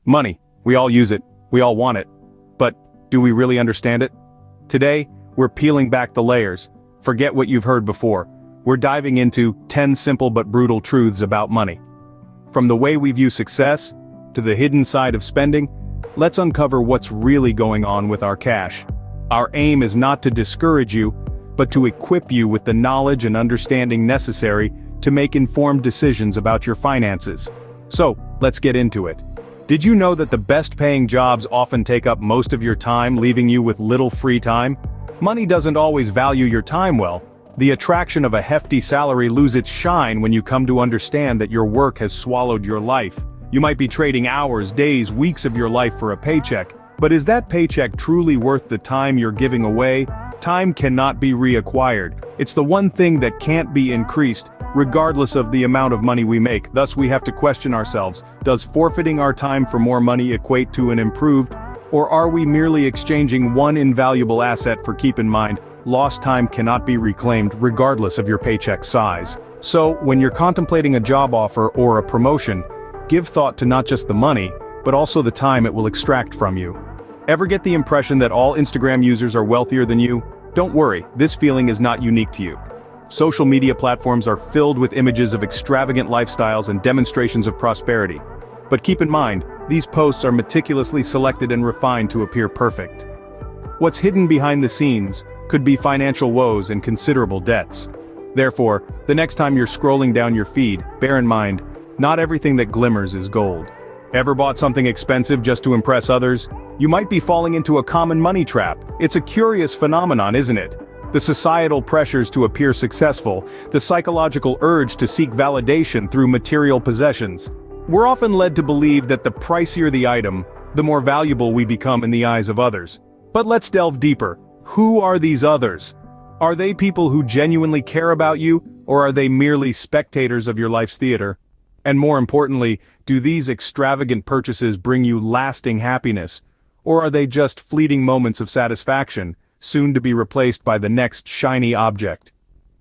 Money. We all use it. We all want it. But do we really understand it? Today, we're peeling back the layers. Forget what you've heard before. We're diving into 10 simple but brutal truths about money. From the way we view success, to the hidden side of spending, let's uncover what's really going on with our cash. Our aim is not to discourage you, but to equip you with the knowledge and understanding necessary to make informed decisions about your finances. So, let's get into it. Did you know that the best-paying jobs often take up most of your time, leaving you with little free time? Money doesn't always value your time well. The attraction of a hefty salary loses its shine when you come to understand that your work has swallowed your life. You might be trading hours, days, weeks of your life for a paycheck, but is that paycheck truly worth the time you're giving away? Time cannot be reacquired. It's the one thing that can't be increased, regardless of the amount of money we make. Thus we have to question ourselves, does forfeiting our time for more money equate to an improved, or are we merely exchanging one invaluable asset for? Keep in mind, lost time cannot be reclaimed regardless of your paycheck size. So, when you're contemplating a job offer or a promotion, give thought to not just the money, but also the time it will extract from you. Ever get the impression that all Instagram users are wealthier than you? Don't worry, this feeling is not unique to you. Social media platforms are filled with images of extravagant lifestyles and demonstrations of prosperity. But keep in mind, these posts are meticulously selected and refined to appear perfect. What's hidden behind the scenes could be financial woes and considerable debts. Therefore, the next time you're scrolling down your feed, bear in mind, not everything that glimmers is gold. Ever bought something expensive just to impress others? You might be falling into a common money trap. It's a curious phenomenon, isn't it? The societal pressures to appear successful, the psychological urge to seek validation through material possessions. We're often led to believe that the pricier the item, the more valuable we become in the eyes of others. But let's delve deeper. Who are these others? Are they people who genuinely care about you, or are they merely spectators of your life's theater? And more importantly, do these extravagant purchases bring you lasting happiness? Or are they just fleeting moments of satisfaction, soon to be replaced by the next shiny object?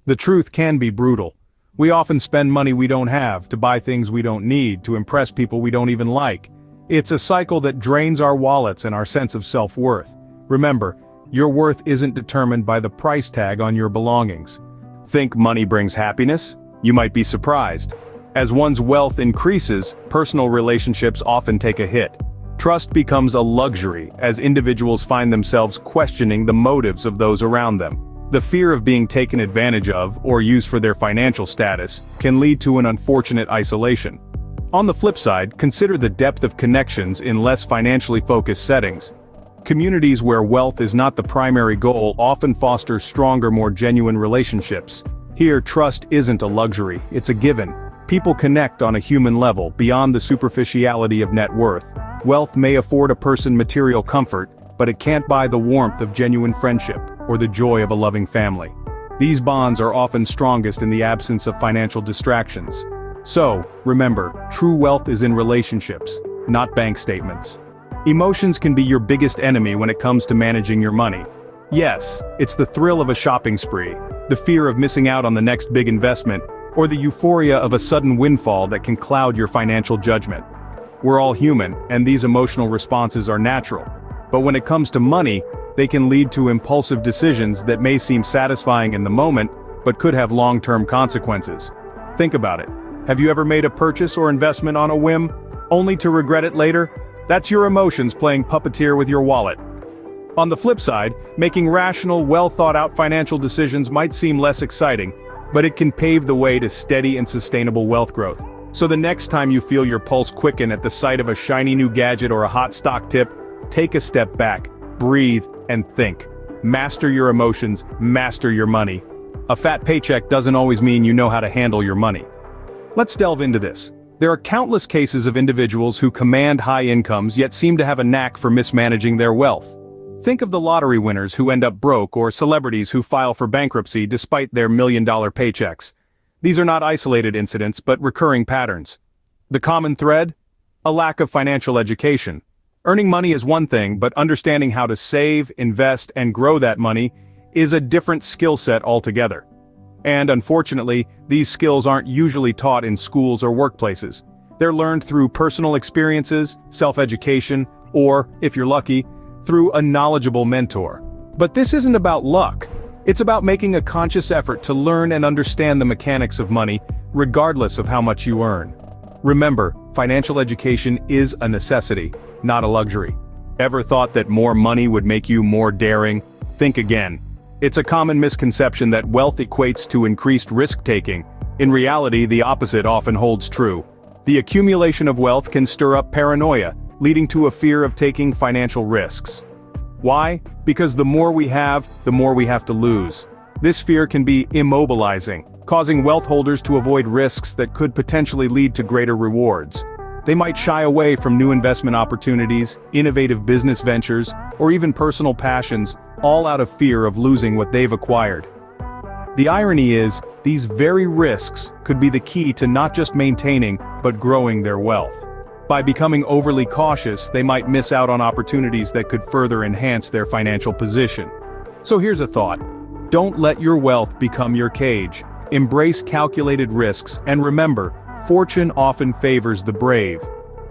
The truth can be brutal. We often spend money we don't have, to buy things we don't need, to impress people we don't even like. It's a cycle that drains our wallets and our sense of self-worth. Remember, your worth isn't determined by the price tag on your belongings. Think money brings happiness? You might be surprised. As one's wealth increases, personal relationships often take a hit. Trust becomes a luxury as individuals find themselves questioning the motives of those around them. The fear of being taken advantage of or used for their financial status can lead to an unfortunate isolation. On the flip side, consider the depth of connections in less financially focused settings. Communities where wealth is not the primary goal often foster stronger, more genuine relationships. Here, trust isn't a luxury, it's a given. People connect on a human level, beyond the superficiality of net worth. Wealth may afford a person material comfort, but it can't buy the warmth of genuine friendship, or the joy of a loving family. These bonds are often strongest in the absence of financial distractions. So, remember, true wealth is in relationships, not bank statements. Emotions can be your biggest enemy when it comes to managing your money. Yes, it's the thrill of a shopping spree, the fear of missing out on the next big investment, or the euphoria of a sudden windfall that can cloud your financial judgment. We're all human, and these emotional responses are natural. But when it comes to money, they can lead to impulsive decisions that may seem satisfying in the moment, but could have long-term consequences. Think about it. Have you ever made a purchase or investment on a whim, only to regret it later? That's your emotions playing puppeteer with your wallet. On the flip side, making rational, well-thought-out financial decisions might seem less exciting, but it can pave the way to steady and sustainable wealth growth. So the next time you feel your pulse quicken at the sight of a shiny new gadget or a hot stock tip, take a step back, breathe, and think. Master your emotions, master your money. A fat paycheck doesn't always mean you know how to handle your money. Let's delve into this. There are countless cases of individuals who command high incomes yet seem to have a knack for mismanaging their wealth. Think of the lottery winners who end up broke, or celebrities who file for bankruptcy despite their million-dollar paychecks. These are not isolated incidents, but recurring patterns. The common thread? A lack of financial education. Earning money is one thing, but understanding how to save, invest, and grow that money is a different skill set altogether. And unfortunately, these skills aren't usually taught in schools or workplaces. They're learned through personal experiences, self-education, or, if you're lucky, through a knowledgeable mentor. But this isn't about luck. It's about making a conscious effort to learn and understand the mechanics of money, regardless of how much you earn. Remember, financial education is a necessity, not a luxury. Ever thought that more money would make you more daring? Think again. It's a common misconception that wealth equates to increased risk-taking. In reality, the opposite often holds true. The accumulation of wealth can stir up paranoia, leading to a fear of taking financial risks. Why? Because the more we have, the more we have to lose. This fear can be immobilizing, causing wealth holders to avoid risks that could potentially lead to greater rewards. They might shy away from new investment opportunities, innovative business ventures, or even personal passions, all out of fear of losing what they've acquired. The irony is, these very risks could be the key to not just maintaining, but growing their wealth. By becoming overly cautious, they might miss out on opportunities that could further enhance their financial position. So here's a thought. Don't let your wealth become your cage. Embrace calculated risks, and remember, fortune often favors the brave.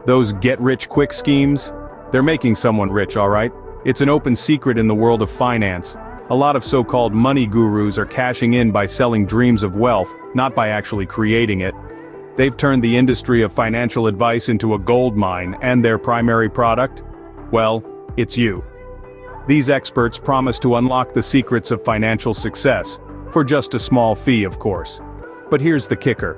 Those get-rich-quick schemes? They're making someone rich, all right? It's an open secret in the world of finance. A lot of so-called money gurus are cashing in by selling dreams of wealth, not by actually creating it. They've turned the industry of financial advice into a gold mine, and their primary product? Well, it's you. These experts promise to unlock the secrets of financial success, for just a small fee, of course. But here's the kicker.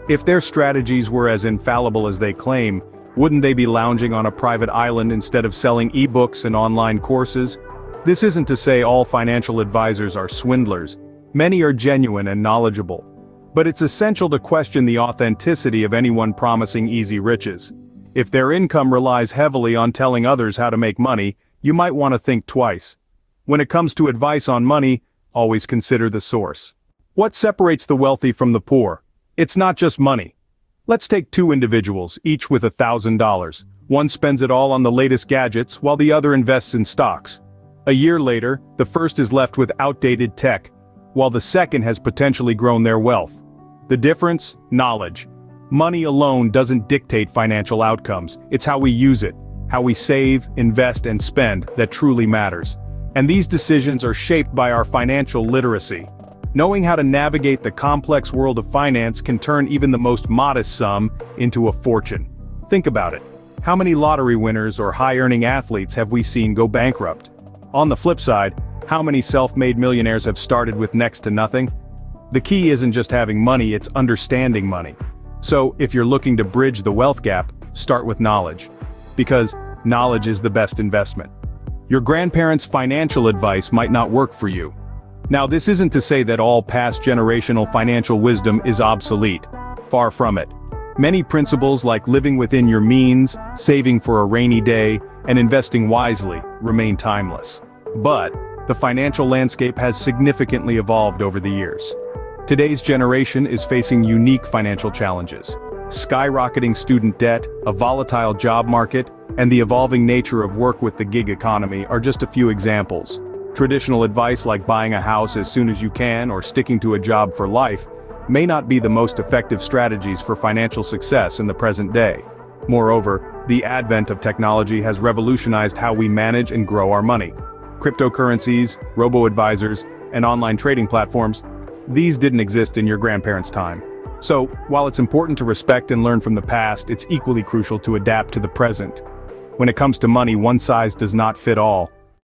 If their strategies were as infallible as they claim, wouldn't they be lounging on a private island instead of selling ebooks and online courses? This isn't to say all financial advisors are swindlers. Many are genuine and knowledgeable. But it's essential to question the authenticity of anyone promising easy riches. If their income relies heavily on telling others how to make money, you might want to think twice. When it comes to advice on money, always consider the source. What separates the wealthy from the poor? It's not just money. Let's take two individuals, each with $1,000. One spends it all on the latest gadgets, while the other invests in stocks. A year later, the first is left with outdated tech, while the second has potentially grown their wealth. The difference? Knowledge. Money alone doesn't dictate financial outcomes. It's how we use it, how we save, invest, and spend that truly matters. And these decisions are shaped by our financial literacy. Knowing how to navigate the complex world of finance can turn even the most modest sum into a fortune. Think about it. How many lottery winners or high-earning athletes have we seen go bankrupt? On the flip side, how many self-made millionaires have started with next to nothing? The key isn't just having money, it's understanding money. So, if you're looking to bridge the wealth gap, start with knowledge. Because knowledge is the best investment. Your grandparents' financial advice might not work for you. Now, this isn't to say that all past generational financial wisdom is obsolete. Far from it. Many principles like living within your means, saving for a rainy day, and investing wisely remain timeless. But the financial landscape has significantly evolved over the years. Today's generation is facing unique financial challenges. Skyrocketing student debt, a volatile job market, and the evolving nature of work with the gig economy are just a few examples. Traditional advice like buying a house as soon as you can or sticking to a job for life may not be the most effective strategies for financial success in the present day. Moreover, the advent of technology has revolutionized how we manage and grow our money. Cryptocurrencies, robo-advisors, and online trading platforms, these didn't exist in your grandparents' time. So, while it's important to respect and learn from the past, it's equally crucial to adapt to the present. When it comes to money, one size does not fit all.